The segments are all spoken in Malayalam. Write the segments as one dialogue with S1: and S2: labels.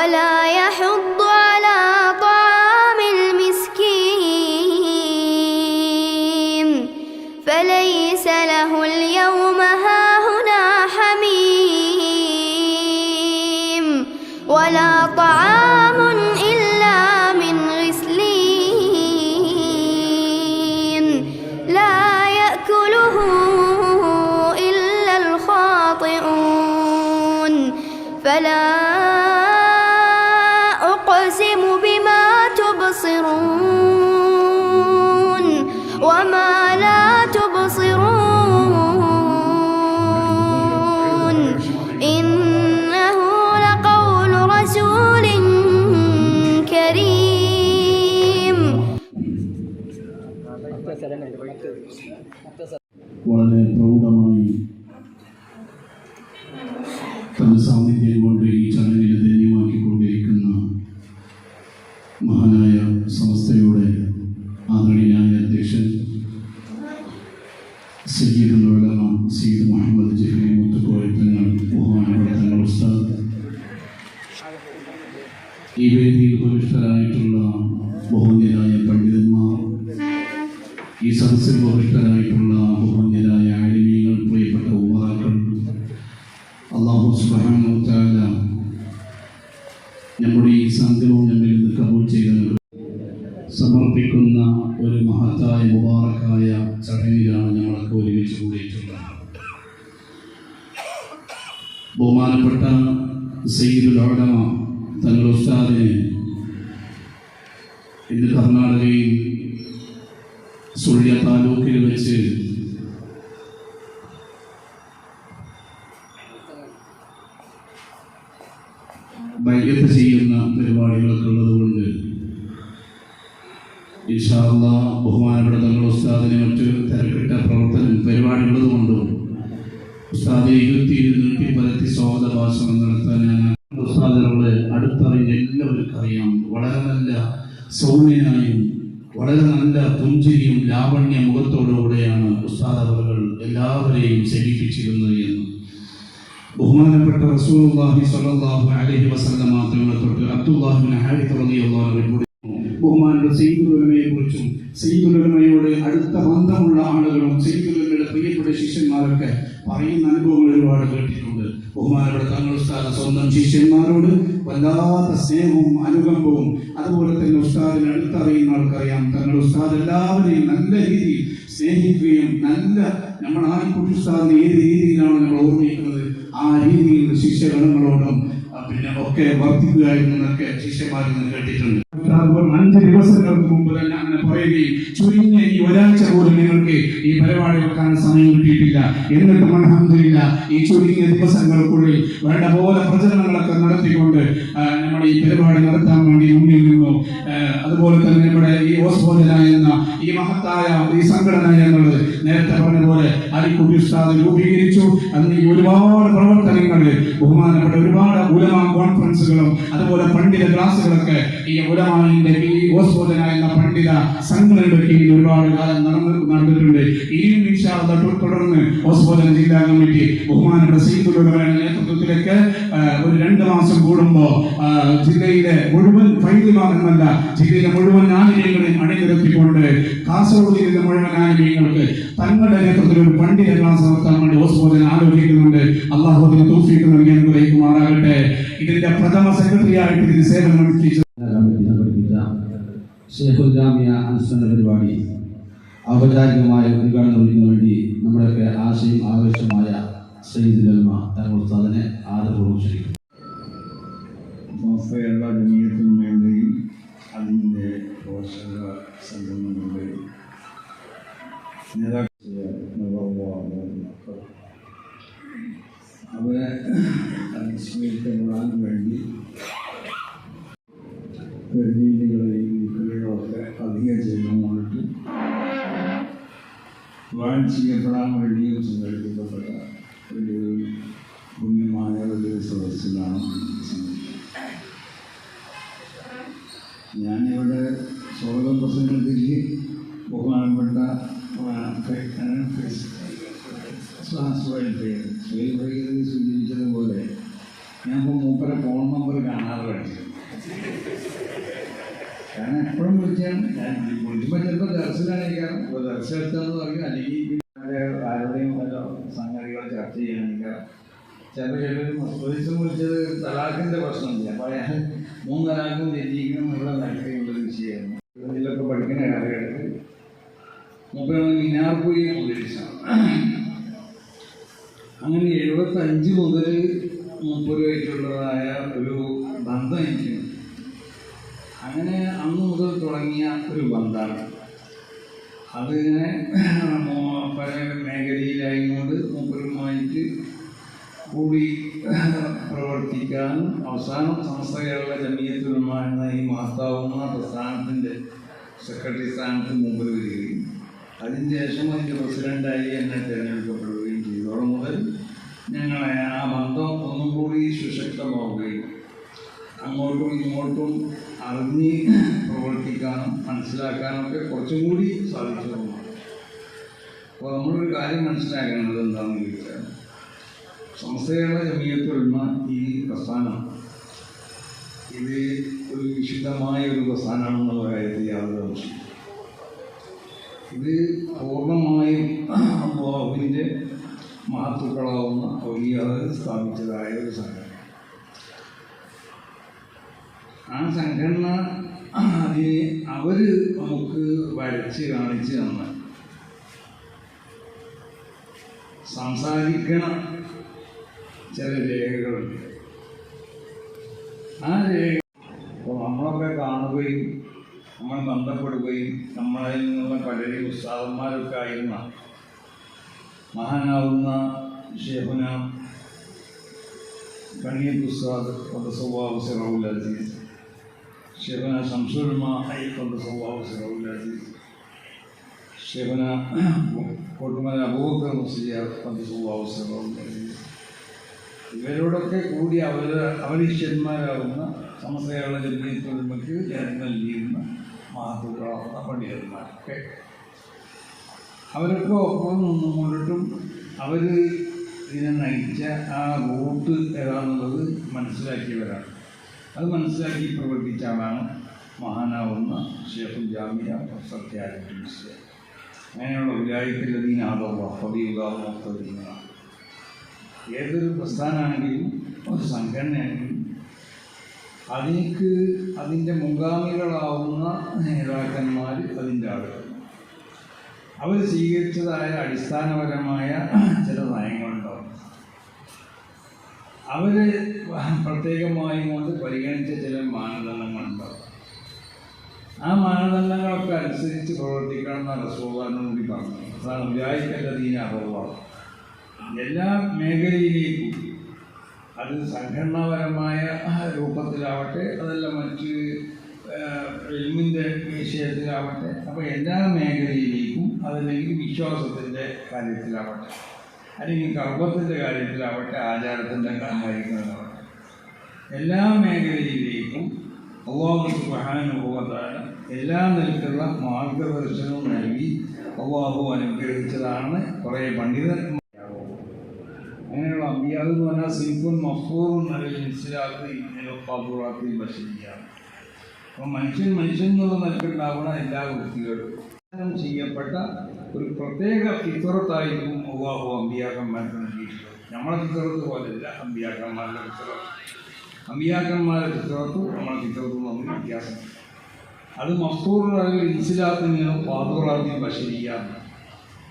S1: ولا يحض على طعام المسكين فليس له اليوم هاهنا حميم ولا طعام إلا من غسلين لا يأكله إلا الخاطئون فلا أقسم بما تبصرون وما لا تبصرون إنه لقول رسول كريم.
S2: വളരെ പ്രൗഢമായി തന്റെ സാന്നിധ്യം കൊണ്ട് ഈ ചടങ്ങിനെ ധന്യമാക്കിക്കൊണ്ടിരിക്കുന്ന മഹാനായ സംസ്ഥയുടെ ആദരണീയനായ അധ്യക്ഷൻ സയ്യിദുൽ ഉലമ സയ്യിദ് മുഹമ്മദ് ജിഫ്രി മുത്തുക്കോയ തങ്ങൾ, ബഹുമാനപ്പെട്ട തങ്ങൾ ഉസ്താദ്, ഈ വേദിയിൽ ഉപവിഷ്ടരായിട്ടുള്ള ബഹുമാന്യരായ പണ്ഡിതന്മാർ, ഈ സദസ്സിൽ ഉപവിഷ്ടരായിട്ടുള്ള ബഹുമാന്യരായ ആലിമീങ്ങൾ, പ്രിയപ്പെട്ട ഉമറാക്കൾ, അല്ലാഹു സുബ്ഹാനഹു വ തആല നമ്മുടെ ഈ സംഗമം നമ്മിൽ നിന്ന് കബൂൽ ചെയ്ത് സമർപ്പിക്കുന്ന ഒരു മഹത്തായ മുബാറക്കായ ചടങ്ങിലാണ് നമ്മളൊക്കെ ഒരുമിച്ച് കൂടിയിട്ടുള്ളത്. ബഹുമാനപ്പെട്ട സയ്യിദുൽ ഉലമ തങ്ങൾ ഉസ്താദിനെ ഇന്ന് കർണാടകയിൽ സുള്യ താലൂക്കിൽ വെച്ച് ബൈഅത്ത് ചെയ്യുന്ന പരിപാടികളൊക്കെ ഉള്ളതുകൊണ്ട് ഇൻഷാ അല്ലാഹ് ബഹുമാനപ്പെട്ട തങ്ങൾ ഉസ്താദിന് മറ്റ് തിരക്കിട്ട പരിപാടിയുള്ളതുകൊണ്ടും ഉസ്താദിനെ നീട്ടി സ്വാഗത ഭാഷണം നടത്താൻ ഉസ്താദിനോട് അടുത്തറിഞ്ഞ എല്ലാവർക്കും അറിയാം. വളരെ നല്ല സൗമ്യനായും വളരെ നല്ല പുഞ്ചിരിയും ലാവണ്യ മുഖത്തോടുകൂടെയാണ് ഉസ്താദ് അവர்கள் എല്ലാവരെയും ശരീപിച്ചിരുന്നത് എന്ന് ബഹുമാനപ്പെട്ട റസൂലുള്ളാഹി സ്വല്ലല്ലാഹു അലൈഹി വസല്ലം തങ്ങളെ തൊട്ട് അബ്ദുല്ലാഹ് ഇബ്നു ഹാരിഥ റളിയല്ലാഹു അൻഹു ബഹുമാനപ്പെട്ട സയ്യിദുൽ ഉലമയെ കുറിച്ചും സയ്യിദുൽ ഉലമയോട് അടുത്ത ബന്ധമുള്ള ആളുകളും സയ്യിദുൽ ഉലമയുടെ പ്രിയപ്പെട്ട ശിഷ്യന്മാരൊക്കെ പറയുന്ന അനുഭവങ്ങൾ ഒരുപാട് കേട്ടിട്ടുണ്ട്. ബഹുമാനപ്പെട്ട തങ്ങൾ ഉസ്താദ് സ്വന്തം ശിഷ്യന്മാരോട് വല്ലാത്ത സ്നേഹവും അനുകമ്പവും, അതുപോലെ തന്നെ ഉസ്താദിനെ അടുത്തറിയുന്ന ആൾക്കറിയാം തങ്ങൾ ഉസ്താദ് എല്ലാവരെയും നല്ല രീതിയിൽ സ്നേഹിക്കുകയും നല്ല നമ്മൾ ആയിക്കുട്ടി ഉസ്താദിനെ ഏത് രീതിയിലാണ് നമ്മൾ ഓർമ്മിക്കുന്നത് ആ രീതിയിൽ ശിഷ്യഗണങ്ങളോടും പിന്നെ ഒക്കെ വർദ്ധിക്കുകയായിരുന്നു എന്നൊക്കെ ശിഷ്യന്മാരിൽ നിന്ന് കേട്ടിട്ടുണ്ട്. 5 ദിവസങ്ങൾക്ക് മുമ്പ് തന്നെ അങ്ങനെ പറയുകയും ചുരുങ്ങിയ ഈ ഒരാഴ്ച പോലും നിങ്ങൾക്ക് ഈ പരിപാടി വെക്കാൻ സമയം കിട്ടിയിട്ടില്ല. എന്നിട്ടും അൽഹംദുലില്ലാ ഈ ചുരുങ്ങിയ ദിവസങ്ങൾക്കുള്ളിൽ വേണ്ട പോലെ പ്രചരണങ്ങളൊക്കെ നടത്തിക്കൊണ്ട് നമ്മൾ ഈ പരിപാടി നടത്താൻ വേണ്ടി മുന്നിൽ നിന്നു. അതുപോലെ തന്നെ നമ്മുടെ ഈ ഓസ്ബോധന എന്ന ഈ മഹത്തായ ഈ സംഘടന എന്നുള്ളത് നേരത്തെ പറഞ്ഞ പോലെ അലിക്കുട്ടി ഉസ്താദ് രൂപീകരിച്ചു. അന്ന് ഈ ഒരുപാട് പ്രവർത്തനങ്ങൾ ബഹുമാനപ്പെട്ട ഒരുപാട് ഉലമ കോൺഫറൻസുകളും അതുപോലെ പണ്ഡിത ക്ലാസുകളൊക്കെ ഈ ഉലമാന്റെ ഈ ഓസ്ബോധന എന്ന പണ്ഡിത സംഘടനയുടെ കീഴിൽ ഒരുപാട് കാലം നടന്നിട്ടുണ്ട്. ഇനിയും ഇൻഷാ അല്ലാഹ് തുടർന്ന് ഓസ്ബോധന ജില്ലാ കമ്മിറ്റി ബഹുമാനപ്പെട്ട സയ്യിദുൽ ഉലമയുടെ നേതൃത്വത്തിലേക്ക് ഒരു 2 മാസം കൂടുമ്പോൾ ജില്ലയിലെ മുഴുവൻ ഫൈദിമാരെന്നല്ല ജില്ലയിലെ മുഴുവൻ ആലിമീങ്ങളെയും അണിനിരത്തിക്കൊണ്ട് കാസർഗോഡ് ജില്ലയിലെ മുഴുവൻ ആലിമീങ്ങൾക്ക് തങ്ങളുടെ നേതൃത്വത്തിൽ ഒരു പണ്ഡിത ക്ലാസ് നടത്താൻ വേണ്ടി ഓസ്ബോധന ആലോചിക്കുന്നുണ്ട്. അല്ലാഹു അതിന് തൗഫീഖ് നൽകി അനുഗ്രഹിക്കുമാറാകട്ടെ. ഇതിന്റെ പ്രഥമ സെക്രട്ടറിയായിട്ട് ഇതിന് സേവനം അനുഷ്ഠിച്ച
S3: ഷെയ്ഖുൽ ജാമിയ അനുസ്മരണ പരിപാടി ഔപചാരികമായ ഉദ്ഘാടനം നിർവഹിക്കുന്നതിന് വേണ്ടി നമ്മുടെയൊക്കെ ആശയും ആവേശമായ സയ്യിദുൽ ഉലമ തങ്ങൾ ഉസ്താദിനെ ആദരപൂർവ്വം ക്ഷണിക്കുന്നു.
S4: എല്ലാ ജനീയത്തിനും വേണ്ടിയും അതിൻ്റെ പോഷക സംഘടനകളുടെയും അവരെ അനുസ്മരിക്കപ്പെടാൻ വേണ്ടി രീതികളെയും വിക്രികളൊക്കെ അധികം ചെയ്തുകൊണ്ട് വാൻ ചെയ്യപ്പെടാൻ വേണ്ടിയും സംഘടിപ്പിക്കപ്പെട്ട ഒരു പുണ്യമായ ഒരു സദസ്സിലാണ്. ഞാനിവിടെ സ്വാഗതം പ്രസംഗത്തിലേക്ക് ബഹുമാനപ്പെട്ട സൂചിപ്പിച്ചതുപോലെ ഞാനിപ്പോൾ മൂപ്പരെ ഫോൺ നമ്പർ കാണാതെ പഠിച്ചു. കാരണം എപ്പോഴും വിളിച്ചാണ് ഞാൻ വിളിക്കുമ്പോൾ ചിലപ്പോൾ ദർശനായിരിക്കാം, ഇപ്പോൾ ദർശനത്താന്ന് പറയും, അല്ലെങ്കിൽ ആരുടെയും വല്ല സംഗതികൾ ചർച്ച ചെയ്യാനിരിക്കാം. ചിലർ പോലീസും വിളിച്ചത് തലാഖിൻ്റെ പ്രശ്നമില്ല, അപ്പോൾ അയാൾ 3 തലാഖും ജയിക്കണം എന്നുള്ള താല്പര്യമുള്ളൊരു വിഷയമായിരുന്നു. ഇതിലൊക്കെ പഠിക്കുന്ന കാലഘട്ടത്തിൽ മൂപ്പരാണ് മിനാർപുരി ഉദ്ദേശിച്ചത്. അങ്ങനെ 75 മുതൽ മൂപ്പരുമായിട്ടുള്ളതായ ഒരു ബന്ധം എനിക്കുണ്ട്. അങ്ങനെ അന്ന് മുതൽ തുടങ്ങിയ ഒരു ബന്ധമാണ്. അതിങ്ങനെ പല മേഖലയിലായതുകൊണ്ട് മൂപ്പരുമായിട്ട് കൂടി പ്രവർത്തിക്കാനും അവസാനം സമസ്ത കേരള ജമിയത്തുൽ ഉലമ എന്ന ഈ മഹത്താവുന്ന പ്രസ്ഥാനത്തിൻ്റെ സെക്രട്ടറി സ്ഥാനത്ത് മൂപ്പർ വരികയും അതിന് ശേഷം അതിൻ്റെ പ്രസിഡൻ്റായി എന്നെ തിരഞ്ഞെടുക്കപ്പെടുകയും ചെയ്തോടെ മുതൽ ഞങ്ങളെ ആ ബന്ധം ഒന്നും കൂടി സുശക്തമാവുകയും അങ്ങോട്ടും ഇങ്ങോട്ടും അറിഞ്ഞ് പ്രവർത്തിക്കാനും മനസ്സിലാക്കാനൊക്കെ കുറച്ചും കൂടി സാധിച്ചതുമാണ്. അപ്പോൾ നമ്മളൊരു കാര്യം മനസ്സിലാക്കേണ്ടത് എന്താണെന്ന് ചോദിച്ചാൽ, സമസ്ത കേരള ജമിയത്തുൽ ഉലമ ഈ പ്രസ്ഥാനം ഇത് ഒരു വിശുദ്ധമായ ഒരു പ്രസ്ഥാനമാണെന്നുള്ള കാര്യത്തിൽ യാതൊരു ആവശ്യം. ഇത് പൂർണ്ണമായും അല്ലാഹുവിൻ്റെ മഹത്തുക്കളാവുന്ന ഔലിയാകൾ സ്ഥാപിച്ചതായ ഒരു സംഘടന. ആ സംഘടന അതിന് അവർ നമുക്ക് വരച്ച് കാണിച്ച് തന്ന സംസാരിക്കണ ചില രേഖകളുണ്ട്. ആ രേഖ അപ്പോൾ നമ്മളൊക്കെ കാണുകയും നമ്മൾ ബന്ധപ്പെടുകയും നമ്മളിൽ നിന്നുള്ള പലരും ഉസ്താദന്മാരൊക്കെ ആയിരുന്ന മഹാനാവുന്ന ഷേഖുന കണിയത്ത് ഉസ്താദ് ഖദ്ദസല്ലാഹു സിറഹുൽ അസീസ്, ഷേഖുന ശംസുൽ ഉലമ ഖദ്ദസല്ലാഹു സിറഹുൽ അസീസ്, ഷേഖുന കോട്ടുമല അബൂബക്കർ മുസ്ലിയാർ ഖദ്ദസല്ലാഹു സിറഹുൽ അസീസ്, ഇവരോടൊക്കെ കൂടി അവരിഷ്യന്മാരാകുന്ന സമസ്ത കേരള ജമിയത്തുൽ ഉലമയ്ക്ക് ജന്മം നൽകിയിരുന്ന മഹത്തുക്കളാവുന്ന പണ്ഡിതന്മാരൊക്കെ അവരൊക്കെ ഒപ്പം നിന്നുകൊണ്ടിട്ടും അവർ ഇതിനെ നയിച്ച ആ റൂട്ട് ഏതാണെന്നുള്ളത് മനസ്സിലാക്കിയവരാണ്. അത് മനസ്സിലാക്കി പ്രവർത്തിച്ച ആളാണ് മഹാനാവുന്ന ഷേഖുൽ ജാമിയ സത്യാഗ്രഹ. അങ്ങനെയുള്ള വിലായത്തിലതീന ആദവീയുഗാവുന്ന ഏതൊരു പ്രസ്ഥാനമാണെങ്കിലും ഒരു സംഘടനയാണെങ്കിലും അതിൻ്റെ മുൻഗാമികളാവുന്ന നേതാക്കന്മാർ അതിൻ്റെ ആളുകൾ അവർ സ്വീകരിച്ചതായ അടിസ്ഥാനപരമായ ചില നയങ്ങളുണ്ടാവും. അവർ പ്രത്യേകമായി കൊണ്ട് പരിഗണിച്ച ചില മാനദണ്ഡങ്ങളുണ്ടാവും. ആ മാനദണ്ഡങ്ങളൊക്കെ അനുസരിച്ച് പ്രവർത്തിക്കണം എന്ന റസൂലുള്ളാഹി കൂടി പറഞ്ഞു. അതാണ് ഉലൈകല്ലദീന ഹദല്ലാഹ്. എല്ലാ മേഖലയിലേക്കും, അത് സംഘടനാപരമായ രൂപത്തിലാവട്ടെ, അതല്ല മറ്റ് ഇൽമിൻ്റെ വിഷയത്തിലാവട്ടെ, അപ്പോൾ എല്ലാ മേഖലയിലേക്കും, അതല്ലെങ്കിൽ വിശ്വാസത്തിൻ്റെ കാര്യത്തിലാവട്ടെ, അല്ലെങ്കിൽ കർമ്മത്തിൻ്റെ കാര്യത്തിലാവട്ടെ, ആചാരത്തിൻ്റെ കാര്യങ്ങളിലാവട്ടെ, എല്ലാ മേഖലയിലേക്കും അല്ലാഹു സുബ്ഹാനഹു വ തആല എല്ലാ നിലക്കുള്ള മാർഗദർശനവും നൽകി അല്ലാഹു അനുഗ്രഹിച്ചതാണ് കുറേ പണ്ഡിതന്മാർ. അങ്ങനെയുള്ള അമ്പിയാ എന്ന് പറഞ്ഞാൽ സിൻഫുൻ മഫ്റൂറുൻ അലൽ ഇൻസിലാത്തി ഖാബുറാത്തിൽ ബശരിയാണ്. അപ്പോൾ മനുഷ്യൻ എന്നുള്ള നിലക്കുണ്ടാവുന്ന എല്ലാ വൃത്തികളും ചെയ്യപ്പെട്ട ഒരു പ്രത്യേക ഫിത്രത്തായിരിക്കും അല്ലാഹു അമ്പിയാക്കന്മാർക്ക് നൽകിയിട്ടുള്ളത്. നമ്മളെ ഫിത്രത്ത് പോലെയല്ല അമ്പിയാക്കന്മാരുടെ ഫിത്രത്ത്. അമ്പിയാക്കന്മാരുടെ ഫിത്രത്തും നമ്മളെ ഫിത്രത്തും തമ്മിൽ വ്യത്യാസമുണ്ട്. അത് മഫ്റൂറുൻ അലൽ ഇൻസിലാത്തിന് ഖാബുറാത്തിൽ ബശരിയാണ്.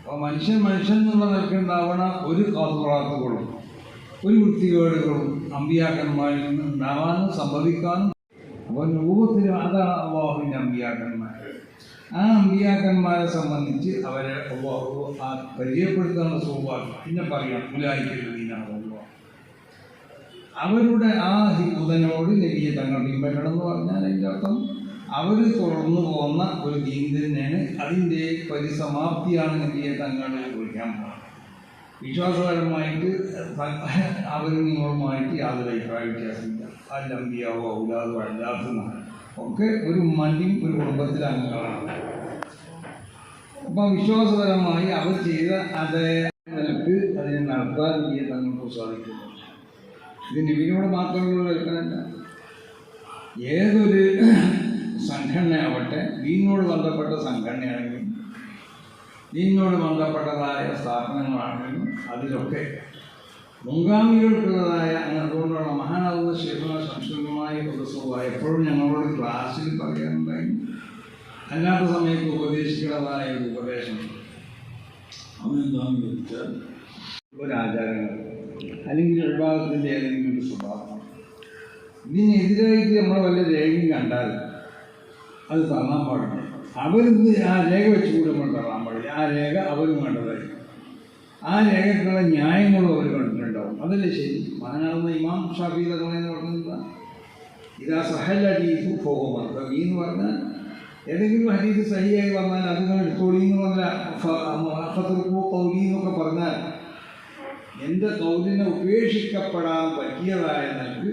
S4: അപ്പോൾ മനുഷ്യൻ എന്നുള്ള നിലക്കുണ്ടാവണ ഒരു ഖാബുറാത്തുകളും ഒരു വൃത്തികേടുകളും അമ്പിയാക്കന്മാരിൽ നിന്ന് ഉണ്ടാവാനും സംഭവിക്കാനും. അപ്പോൾ രൂപത്തിൽ അതാണ് അല്ലാഹുവിൻ്റെ അമ്പിയാക്കന്മാർ. ആ അമ്പിയാക്കന്മാരെ സംബന്ധിച്ച് അവരെ അല്ലാഹു ആ പരിചയപ്പെടുത്താനുള്ള സ്വഭാവം പിന്നെ പറയാം ഉലൈകല്ലദീന. അവരുടെ ആ ഹിബുദനോട് നബിയെ തങ്ങൾ പിൻപറ്റണം എന്ന് പറഞ്ഞാൽ അതിൻ്റെ അർത്ഥം അവർ തുടർന്നു പോകുന്ന ഒരു ദീൻ തന്നെയാണ്. അതിൻ്റെ പരിസമാപ്തിയാണ് നബിയെ തങ്ങൾ കുറിക്കാൻ പോകുന്നത്. വിശ്വാസപരമായിട്ട് അവർ നിങ്ങളുമായിട്ട് യാതൊരു അഭിപ്രായ വ്യത്യാസമില്ല. അല്ലംബിയാവോ ഔലാദോ അല്ലാത്തതാണ് ഒക്കെ ഒരു ഉമ്മൻ്റെയും ഒരു കുടുംബത്തിലെ അംഗങ്ങളാണ്. അപ്പം വിശ്വാസപരമായി അവർ ചെയ്ത അതേ നിലക്ക് അതിനെ നടത്താൻ നബിയെ തങ്ങൾക്ക് സാധിക്കുന്നു. ഇത് നബിയോട് മാത്രമുള്ള കൽപ്പനല്ല. ഏതൊരു സംഘടനയാവട്ടെ, ദീനോട് ബന്ധപ്പെട്ട സംഘടനയാണെങ്കിലും ദീനോട് ബന്ധപ്പെട്ടതായ സ്ഥാപനങ്ങളാണെങ്കിലും അതിലൊക്കെ മുൻഗാമികൾക്കുള്ളതായ അതുകൊണ്ടുള്ള മഹാനാവുന്ന ശേഖന സംസ്കൃതമായ ദിവസവും എപ്പോഴും ഞങ്ങളോട് ക്ലാസ്സിൽ പറയാനുണ്ടായി. അല്ലാത്ത സമയത്ത് ഉപദേശിക്കുന്നതായ ഒരു ഉപദേശം അതെന്താണെന്ന് ചോദിച്ചാൽ ഒരാചാരങ്ങൾ അല്ലെങ്കിൽ വിഭാഗത്തിൻ്റെ ഏതെങ്കിലും ഒരു സ്വഭാവം ഇതിനെതിരായിട്ട് നമ്മൾ വല്ല രേഖയും കണ്ടാൽ അത് തള്ളാൻ പാടില്ല. അവരിന്ന് ആ രേഖ വെച്ചുകൂടി നമ്മൾ തള്ളാൻ പാടില്ല. ആ രേഖ അവരും കണ്ടതായിരിക്കും. ആ രേഖക്കുള്ള ന്യായങ്ങളും അവർ കണ്ടിട്ടുണ്ടാവും. അതല്ലേ ശരി. മഹാനാകുന്ന ഇമാം ഷാഫി തങ്ങളെന്ന് പറഞ്ഞത് ഇതാ സഹൽ ഹദീസ് ഫോഹമാണ് എന്ന് പറഞ്ഞാൽ ഏതെങ്കിലും ഹദീസ് സഹിയായി വന്നാൽ അതുങ്ങൾ എടുത്തോളി എന്ന് പറഞ്ഞാൽ കൗലി എന്നൊക്കെ പറഞ്ഞാൽ എൻ്റെ കൗലിനെ ഉപേക്ഷിക്കപ്പെടാൻ പറ്റിയതായ നിലക്ക്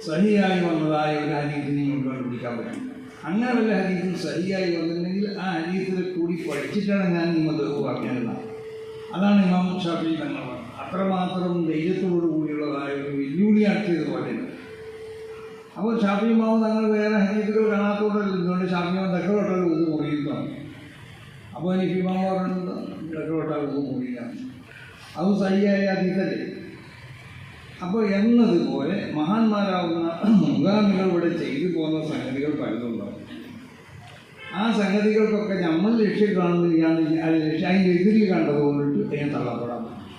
S4: സഹിയായി വന്നതായ ഒരു ഹദീസിനെ നിങ്ങൾക്ക് കണ്ടുപിടിക്കാൻ പറ്റും. അങ്ങനെ വല്ല ഹദീസും സഹിയായി വന്നിട്ടുണ്ടെങ്കിൽ ആ ഹദീസിൽ കൂടി പഠിച്ചിട്ടാണ് ഞാൻ നിങ്ങൾക്ക് പറഞ്ഞത്. അതാണ് ഇമാം ഷാഫി തങ്ങൾ പറഞ്ഞത്. അത്രമാത്രം ധൈര്യത്തോടു കൂടിയുള്ളതായ ഒരു വെല്ലുവിളി നടത്തിയതുപോലെ. അപ്പോൾ ഷാഫി ഇമാവ് തങ്ങൾ വേറെ ഹദീസുകൾ കാണാത്തോടല്ല, ഇതുകൊണ്ട് ഷാഫി ഇമാം തെക്കോട്ടാൽ ഉതു മുറിയുന്നതാണ്. അപ്പോൾ എനിക്ക് ഇമാം പറഞ്ഞത് തെക്കോട്ടാൽ ഉതു മുറിയാണ്, അത് സഹിയായ ഹദീസല്ലേ. അപ്പോൾ എന്നതുപോലെ മഹാന്മാരാവുന്ന മുൻഗാമികൾ ഇവിടെ ചെയ്തു പോകുന്ന സംഗതികൾ പലതുണ്ടാവും. ആ സംഗതികൾക്കൊക്കെ നമ്മൾ ലക്ഷ്യം കാണുന്നില്ലാന്ന് അതിൻ്റെ എതിരിൽ കണ്ടതുകൊണ്ടിട്ട് അതിനെ തള്ളപ്പെടാൻ പറ്റും.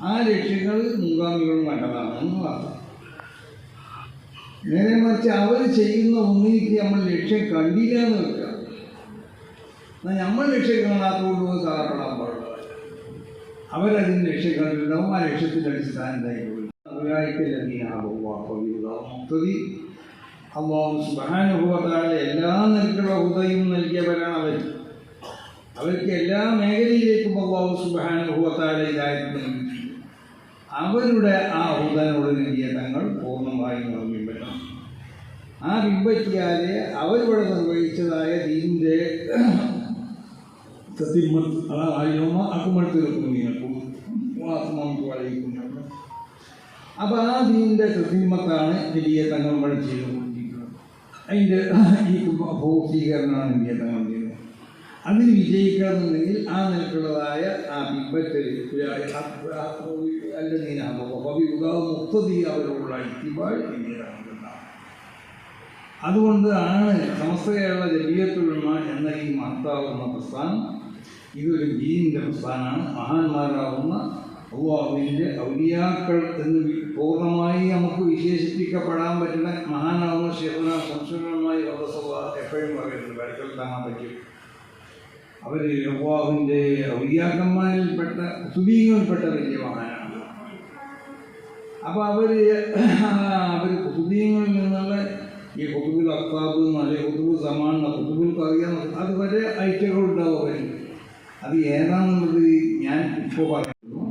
S4: ആ ലക്ഷ്യങ്ങൾ മുൻഗാമികളും കണ്ടതാണ് എന്നുള്ളതാണ്. നേരെ മറിച്ച് അവർ ചെയ്യുന്ന ഒന്നിലേക്ക് നമ്മൾ ലക്ഷ്യം കണ്ടില്ല എന്ന് വെക്കുക, എന്നാൽ നമ്മൾ ലക്ഷ്യം കാണാത്തതുകൊണ്ട് പോയി തള്ളപ്പെടാൻ പാടില്ല. അവരതിന് ലക്ഷ്യം കണ്ടിട്ടുണ്ടാവും. ആ ലക്ഷ്യത്തിൻ്റെ അടിസ്ഥാനം എന്തായിക്കൊള്ളും. അല്ലാഹു സുബ്ഹാനഹു വ തആല എല്ലാ നിലക്കുള്ള ഹുദയും നൽകിയവരാണ് അവർ. അവർക്ക് എല്ലാ മേഖലയിലേക്കും അല്ലാഹു സുബ്ഹാനഹു വ തആല ഹിദായത്ത് നൽകി. അവരുടെ ആ ഹുദനോട് നൽകിയ തങ്ങൾ പൂർണ്ണമായും പിൻപറ്റണം. ആ പിൻപറ്റിയാലേ അവരിവിടെ നിർവഹിച്ചതായ ദീനിൻ്റെ അപ്പോൾ ആ ദീനിൻ്റെ കൃത്രിമത്താണ് വലിയ തങ്ങൾ ചെയ്തുകൊണ്ടിരിക്കുന്നത്. അതിൻ്റെ ഈ ഭൗതികരണമാണ് വലിയ തങ്ങൾ ചെയ്യുന്നത്. അതിന് വിജയിക്കണമെന്നുണ്ടെങ്കിൽ ആ നിലക്കുള്ളതായ ആ പിൻപറ്റൽ മുക്തതി അവരോടുള്ള ഇത്തിബാഴ് അതുകൊണ്ട് ആണ് സമസ്ത കേരള ജമിയത്തുൽ ഉലമ എന്ന ഈ മഹത്താവുന്ന പ്രസ്ഥാനം ഇതൊരു ദീനിൻ്റെ പ്രസ്ഥാനമാണ്. മഹാന്മാരാവുന്ന അല്ലാഹുവിൻ്റെ ഔലിയാക്കൾ എന്ന് പൂർണ്ണമായി നമുക്ക് വിശേഷിപ്പിക്കപ്പെടാൻ പറ്റുന്ന മഹാനാവുന്ന ശേഖന സംസ്കൃതമായി എപ്പോഴും പറയുന്നത് വരക്കൽ താങ്ങാൻ പറ്റും. അവർ അല്ലാഹുവിൻ്റെ ഔലിയാക്കന്മാരിൽപ്പെട്ട കുതുബീങ്ങളിൽപ്പെട്ട വലിയ മഹാനാണ്. അപ്പോൾ അവർ കുതുബീങ്ങളിൽ നിന്നുള്ള ഈ കുതുബുൽ അഖ്താബ് അല്ലെങ്കിൽ കുതുബുൽ സമാൻ കുതുബുൽ ഖറിയ അതുവരെ ഐറ്റങ്ങളുണ്ടാവും അവർ. അത് ഏതാണെന്നുള്ളത് ഞാൻ ഇപ്പോൾ പറയുന്നു.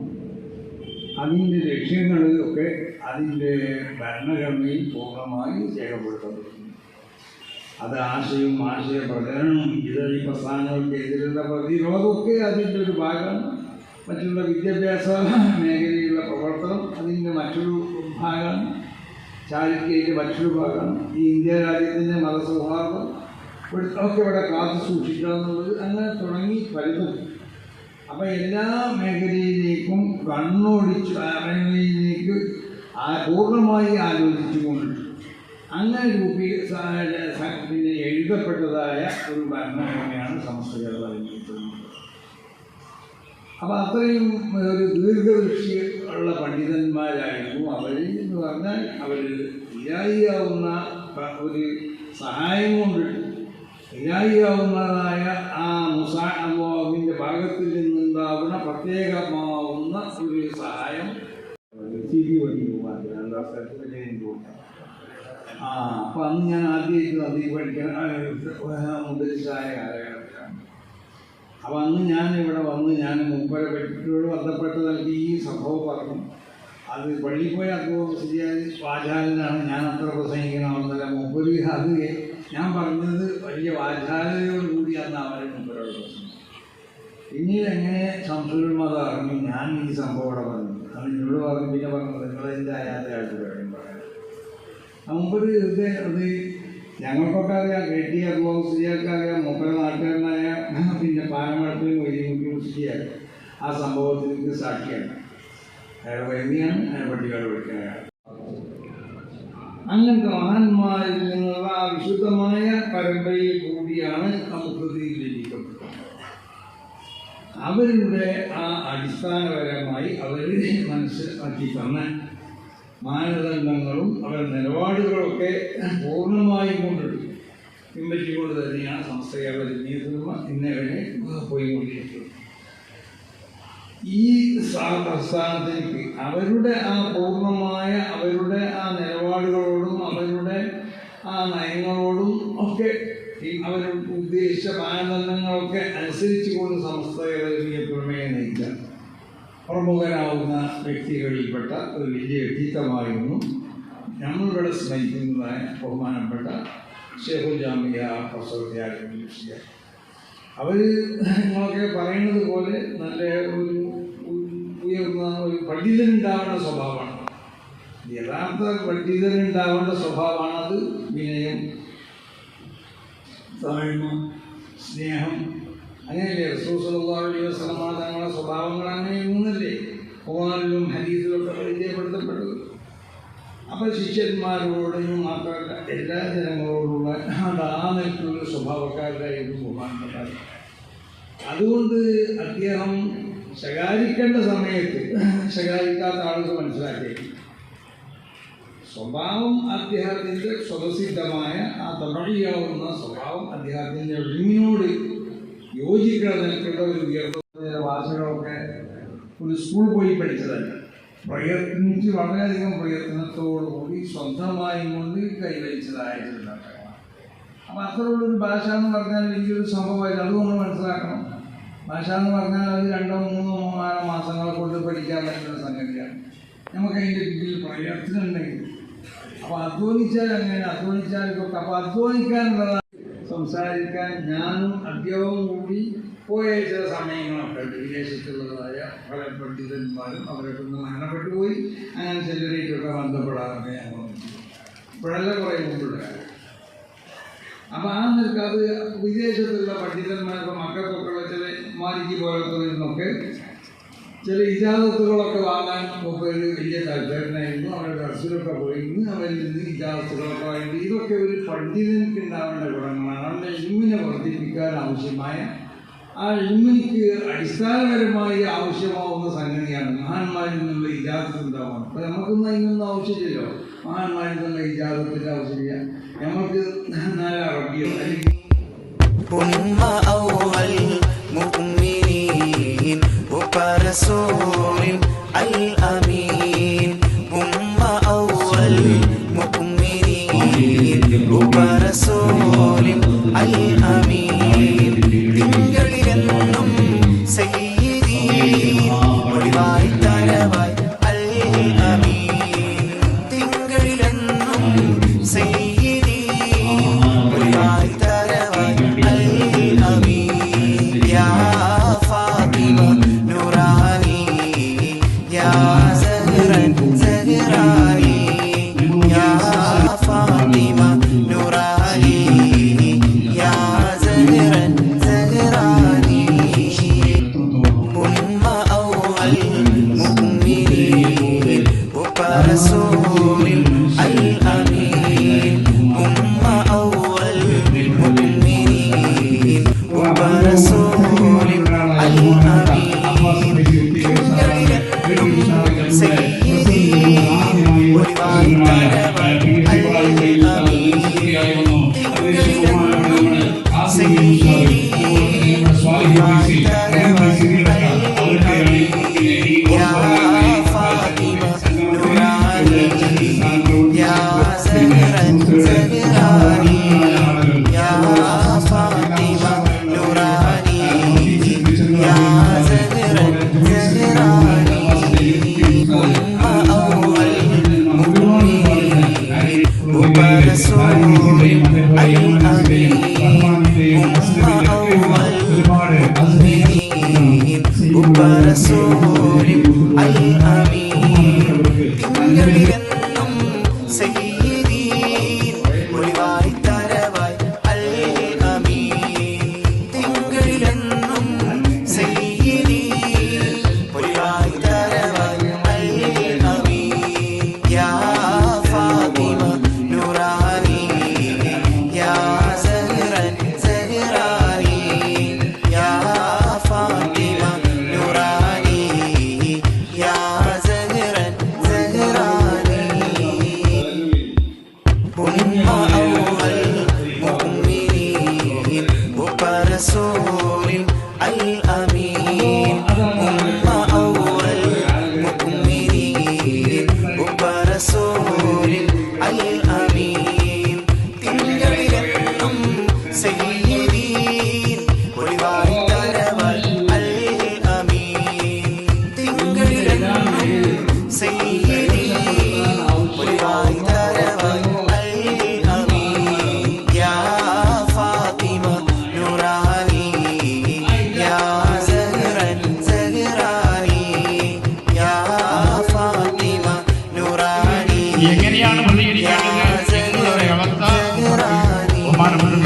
S4: അതിൻ്റെ ലക്ഷ്യങ്ങൾ ഒക്കെ അതിൻ്റെ ഭരണഘടനയിൽ പൂർണ്ണമായി രേഖപ്പെടുത്തപ്പെടുന്നു. അത് ആശയ പ്രചരണവും ഇതഴി പ്രസ്ഥാനങ്ങൾക്കെതിരുള്ള പ്രതിരോധമൊക്കെ അതിൻ്റെ ഒരു ഭാഗമാണ്. മറ്റുള്ള വിദ്യാഭ്യാസ മേഖലയിലുള്ള പ്രവർത്തനം അതിൻ്റെ മറ്റൊരു ഭാഗമാണ്. ചാരിറ്റിയുടെ മറ്റൊരു ഭാഗമാണ്. ഈ ഇന്ത്യ രാജ്യത്തിൻ്റെ മതസൗഹാർദ്ദം ഒക്കെ ഇവിടെ കാത്തു സൂക്ഷിക്കുക എന്നുള്ളത് അങ്ങനെ തുടങ്ങി പലതും. അപ്പോൾ എല്ലാ മേഖലയിലേക്കും കണ്ണോടിച്ച് മേഖലയിലേക്ക് പൂർണ്ണമായി ആലോചിച്ചുകൊണ്ട് അങ്ങനെ പിന്നെ എഴുതപ്പെട്ടതായ ഒരു ഭരണഘടനയാണ് സമസ്ത കേരള ജമിയത്തുൽ. അപ്പോൾ അത്രയും ഒരു ദീർഘദൃഷ്ടി ഉള്ള പണ്ഡിതന്മാരായിരുന്നു അവർ എന്ന് പറഞ്ഞാൽ അവർ ഇലാഹിയാവുന്ന ഒരു സഹായം കൊണ്ടിട്ട് ഇലാഹിയാവുന്നതായ ആ അല്ലാഹുവിൻ്റെ ഭാഗത്തിൽ നിന്നുണ്ടാവുന്ന പ്രത്യേകമാവുന്ന ഒരു സഹായം അപ്പം അന്ന് ഞാൻ ആദ്യമായിട്ട് നദി പഠിക്കാൻ മുദ്രിച്ചായ കാലഘട്ടത്തിലാണ്. അപ്പം അന്ന് ഞാൻ ഇവിടെ വന്ന് ഞാൻ മൂപ്പരെ പറ്റിയോട് ബന്ധപ്പെട്ട് നൽകി ഈ സംഭവം പറഞ്ഞു. അത് പള്ളിയിൽ പോയി അപ്പോൾ ശരിയായി വാചാലനാണ്, ഞാൻ അത്ര പ്രസംഗിക്കണമെന്നല്ല. മൂപ്പര് അത് ഞാൻ പറഞ്ഞത് വലിയ വാചാലതയോടുകൂടി അന്ന് അവരെ മൂപ്പരോട് പ്രസംഗിച്ചു. പിന്നീട് എങ്ങനെ സംസ്കൃത മതം അറിഞ്ഞു ഞാൻ ഈ സംഭവം ഇവിടെ പറഞ്ഞു. അതിനോട് പറഞ്ഞു പിന്നെ പറഞ്ഞത് നിങ്ങളതിൻ്റെ അയാളുടെ കാര്യം പറയാം. മുമ്പൊരു ഇത് അത് ഞങ്ങൾക്കൊക്കെ അറിയാം, കെട്ടി അതുപോലെ അറിയാം, മൂപ്പര നാട്ടുകാരനായ പിന്നെ പാലമടത്തിൽ മുസ്ലിയാർ ആ സംഭവത്തിന് സാക്ഷിയാണ്. അയാൾ വൈകിയാണ്, അയാൾ പട്ടികാട് വിളിക്കുന്ന അയാൾ. അങ്ങനത്തെ മഹാന്മാരിൽ നിന്നുള്ള ആ വിശുദ്ധമായ പരമ്പരയിൽ കൂടിയാണ് നമുക്ക് ലഭിക്കുന്നത്. അവരുടെ ആ അടിസ്ഥാനപരമായി അവർ മനസ്സിലാക്കി തന്ന മാനദണ്ഡങ്ങളും അവരുടെ നിലപാടുകളൊക്കെ പൂർണ്ണമായും കൊണ്ടിട്ട് പിൻപറ്റിക്കൊണ്ട് തന്നെയാണ് സമസ്ത കേരള ജമീയത്തുലമ ഇന്നേ വരെ പോയിക്കൊണ്ടിരിക്കുന്നത്. ഈ പ്രസ്ഥാനത്തിലേക്ക് അവരുടെ ആ പൂർണ്ണമായ അവരുടെ ആ നിലപാടുകളോടും അവരുടെ ആ നയങ്ങളോടും ഒക്കെ അവരുടെ ഉദ്ദേശിച്ച മാനദണ്ഡങ്ങളൊക്കെ അനുസരിച്ചുകൊണ്ട് സമസ്ത കേരള ജമീയത്തുലമയെ നയിക്കാൻ പ്രമുഖരാകുന്ന വ്യക്തികളിൽപ്പെട്ട ഒരു വലിയ വ്യക്തിത്വമായിരുന്നു നമ്മളിവിടെ സ്മരിക്കുന്നതായ ബഹുമാനപ്പെട്ട ഷെയ്ഖുൽ ജാമിയ പ്രൊഫസർ ത്യാഗി. അവർ നിങ്ങളൊക്കെ പറയുന്നത് പോലെ നല്ല ഒരു ഉയർന്ന ഒരു പണ്ഡിതനുണ്ടാവേണ്ട സ്വഭാവമാണ്. യഥാർത്ഥ പണ്ഡിതനുണ്ടാവേണ്ട സ്വഭാവമാണത്. വിനയം, താഴ്മ, സ്നേഹം, അങ്ങനെയല്ലേ റസൂൽ സ്വല്ലല്ലാഹു അലൈഹി വസല്ലം തങ്ങളുടെ സ്വഭാവങ്ങൾ അങ്ങനെയൊന്നുമല്ലേ ഖുർആനിലും ഹദീസിലൊക്കെ പരിചയപ്പെടുത്തപ്പെട്ടത്. അപ്പോൾ ശിഷ്യന്മാരോടും മാത്രമല്ല എല്ലാ ജനങ്ങളോടുള്ള ആ നിൽക്കുന്ന സ്വഭാവക്കാരായിരുന്നു ബഹുമാനപ്പെട്ട. അതുകൊണ്ട് അദ്ദേഹം ശകാരിക്കേണ്ട സമയത്ത് ശകാരിക്കാത്ത ആളുകൾ മനസ്സിലാക്കി സ്വഭാവം അദ്ദേഹത്തിൻ്റെ സ്വതസിദ്ധമായ ആ തമിഴിയാവുന്ന സ്വഭാവം അദ്ദേഹത്തിൻ്റെ ഇൽമിനോട് യോജിക്കാതെ നിൽക്കേണ്ട ഒരു ഉയർന്ന ഭാഷകളൊക്കെ ഒരു സ്കൂൾ പോയി പഠിച്ചതല്ല, പ്രയത്നിച്ച് വളരെയധികം പ്രയത്നത്തോടുകൂടി സ്വന്തമായി കൊണ്ട് കൈവരിച്ചതായിട്ടുള്ള. അപ്പം അത്തരമുള്ളൊരു ഭാഷ എന്ന് പറഞ്ഞാൽ വലിയൊരു സംഭവമായിട്ട് അതുകൊണ്ട് മനസ്സിലാക്കണം. ഭാഷ എന്ന് പറഞ്ഞാൽ അത് 2, 3, 4 മാസങ്ങളെ കൊണ്ട് പഠിക്കാൻ പറ്റുന്ന സംഗതിയാണ്. നമുക്ക് അതിൻ്റെ പിന്നിൽ പ്രയത്നം ഉണ്ടെങ്കിൽ അപ്പോൾ അധ്വാനിച്ചാൽ അങ്ങനെ അധ്വാനിച്ചാൽ ഇതൊക്കെ. അപ്പോൾ അധ്വാനിക്കാനുള്ളതാണ് സംസാരിക്കാൻ ഞാനും അദ്ദേഹവും കൂടി പോയ ചില സമയങ്ങളൊക്കെ വിദേശത്തുള്ളതായ പല പണ്ഡിതന്മാരും അവരൊക്കെ ഒന്ന് മരണപ്പെട്ടു പോയി. അങ്ങനെ ചിലരേറ്റൊക്കെ ബന്ധപ്പെടാറൊക്കെ ഞാൻ വന്നു. ഇപ്പോഴല്ല കുറേ മുമ്പുള്ള കാര്യം. അപ്പോൾ ആ നിൽക്കാതെ വിദേശത്തുള്ള പണ്ഡിതന്മാർക്ക് മക്കൾക്കൊക്കെയുള്ള ചില മാലിക്ക് പോലത്തെ നിന്നൊക്കെ ചില ഇജാസത്തുകളൊക്കെ വാങ്ങാൻ ഒരു വലിയ താല്പര്യമായിരുന്നു. അവരുടെ ദർശനമൊക്കെ പോയിരുന്നു. അവരിൽ നിന്ന് ഇജാസത്തുകളൊക്കെ വാങ്ങി. ഇതൊക്കെ ഒരു പണ്ഡിതനിക്ക് ഉണ്ടാവേണ്ട ഗുണങ്ങളാണ്. അവരുടെ ഇൽമിനെ വർദ്ധിപ്പിക്കാൻ ആവശ്യമായ ആ ഇൽമിക്ക് അടിസ്ഥാനപരമായി ആവശ്യമാവുന്ന സംഗതിയാണ് മഹാന്മാരിൽ നിന്നുള്ള ഇജാസത്ത് ഉണ്ടാവുന്നത്. അപ്പോൾ നമുക്കൊന്നും അതിനൊന്നും ആവശ്യമില്ലല്ലോ. മഹാന്മാരിൽ നിന്നുള്ള ഇജാസത്തിൻ്റെ ആവശ്യമില്ല. നമുക്ക് നല്ല അറബിയോ അല്ലെങ്കിൽ
S5: رسول الأمين هم أول مؤمنين رسول الأمين തിങ്കളിലെന്നും സയ്യിദി ഒളിവായി തരവായി അൽ അമീൻ തിങ്കളിലെന്നും സയ്യിദി ഒളിവായി തരവായി അൽ അമീൻ യാ ഫാത്തിമ നൂറാനി യാ സഹ്റൻ സഹ്റാനി യാ ഫാത്തിമ നൂറാനി യാ സഹ്റൻ സഹ്റാനി ഉമ്മ ഔവൽ മുഅ്മിനീൻ വറസൂലിൽ അൽ അമീൻ ഉമ്മ ഔവൽ മുഅ്മിനീൻ വറസൂലിൽ അൽ അമീൻ സയ്യിദി ഒളിവായി തരവായി അൽ അമീൻ സയ്യിദി ഒളിവായി തരവായി അൽ അമീൻ യാ ഫാത്തിമ നൂറാനി യാ സഹ്റൻ സഹ്റാനി യാ ഫാത്തിമ നൂറാനി യാ സഹ്റൻ സഹ്റാനി
S6: سيدي والوايتر والأمين يا فاطمة نوراني يا زهرا زهراني يا فاطمة نوراني
S5: എങ്ങനെയാണ് പ്രതികരിക്കേണ്ടത് എന്നുള്ള അവസ്ഥ ബഹുമാനപ്പെട്ട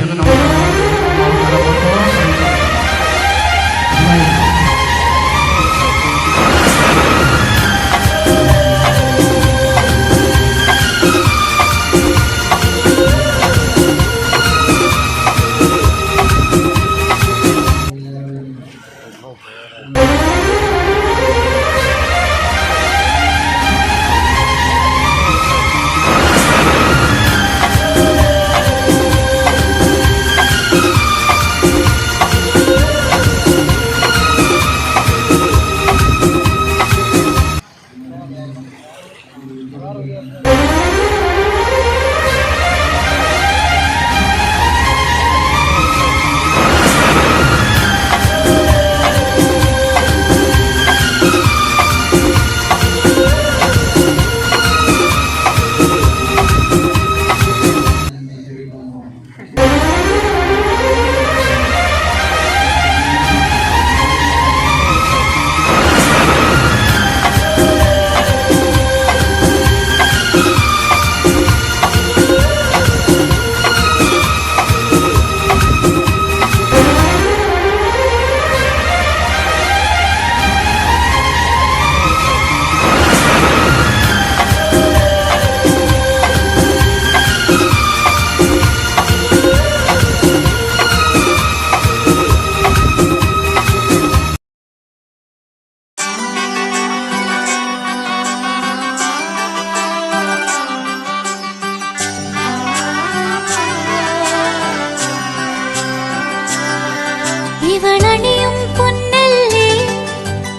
S1: ഇവളണിയും പൊന്നല്ലേ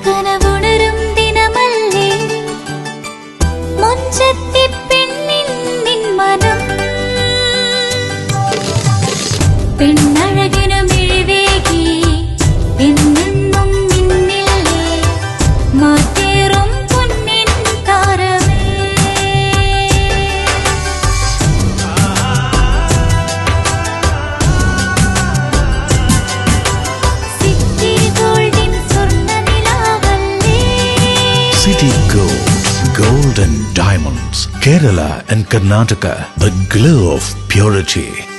S1: കനവുണരും ദിനമല്ലേ മുഞ്ചത്തി പെണ്ണിൻ നിൻ മനം പെണ്ണഴകിനു മിഴിവേകി എന്നെന്നും നിന്നില്ലേ മാറ്റേറും പൊന്നിൻ താരമേ
S7: City Gold, Gold and Diamonds, Kerala and Karnataka, the glow of purity.